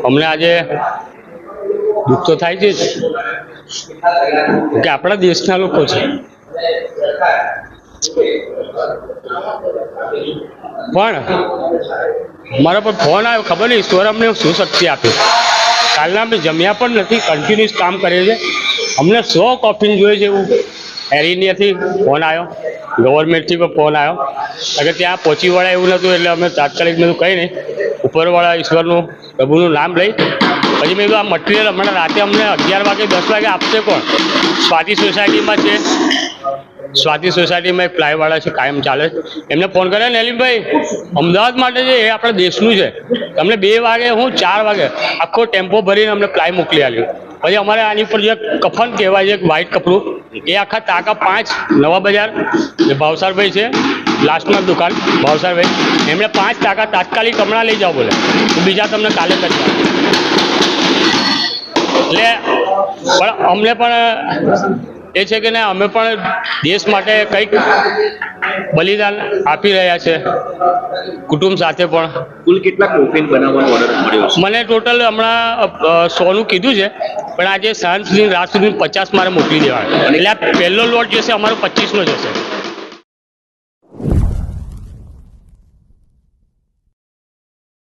અમને આજે દુઃખ તો થાય છે જ કે આપણા દેશના લોકો છે, પણ મારા પર ફોન આવ્યો, ખબર નહીં ઈશ્વર અમને શું શક્તિ આપી. કાલના અમે જમ્યા પણ નથી, કન્ટિન્યુઅસ કામ કરીએ છીએ. અમને 100 કોફી જોઈએ છે એવું એરિયાથી ફોન આવ્યો, ગવર્મેન્ટથી પણ ફોન આવ્યો. અગર ત્યાં પહોંચી વળાય એવું નહોતું, એટલે અમે તાત્કાલિક મેં કંઈ નહીં, ઉપરવાળા ઈશ્વરનું પ્રભુનું નામ લઈ પછી મેં આ મટીરિયલ હમણાં રાતે અમને 11 વાગે 10 વાગે આપશે કોણ? સ્વાતિ સોસાયટીમાં છે, સ્વાતિ સોસાયટીમાં એક પ્લાયવાળા છે, કાયમ ચાલે, એમને ફોન કર્યો, નલીનભાઈ અમદાવાદ માટે છે, એ આપણા દેશનું છે, તમને 2 વાગે હું 4 વાગે આખો ટેમ્પો ભરીને અમને પ્લાય મોકલી આપ્યું. પછી અમારે આની ઉપર જે કફન કહેવાય છે, વ્હાઇટ કપડું, એ આખા તાકા 5 નવા બજાર જે ભાવસારભાઈ છે, લાસ્ટમાં દુકાન ભાવસારભાઈ, એમણે 5 ટાંકા તાત્કાલિક હમણાં લઈ જાઓ બોલે, બીજા તમને કાલે કરી આપું. એટલે પણ અમને પણ એ છે કે ને અમે પણ દેશ માટે કંઈક બલિદાન આપી રહ્યા છે, કુટુંબ સાથે પણ. કુલ કેટલા કોફીન બનાવવાનો ઓર્ડર મળ્યો છે? મને ટોટલ હમણાં 100નું કીધું છે, પણ આજે સાંજ સુધી રાત સુધી 50 મારે મોકલી દેવાય. એટલે આ પહેલો લોટ જે છે અમારો 25નો જશે.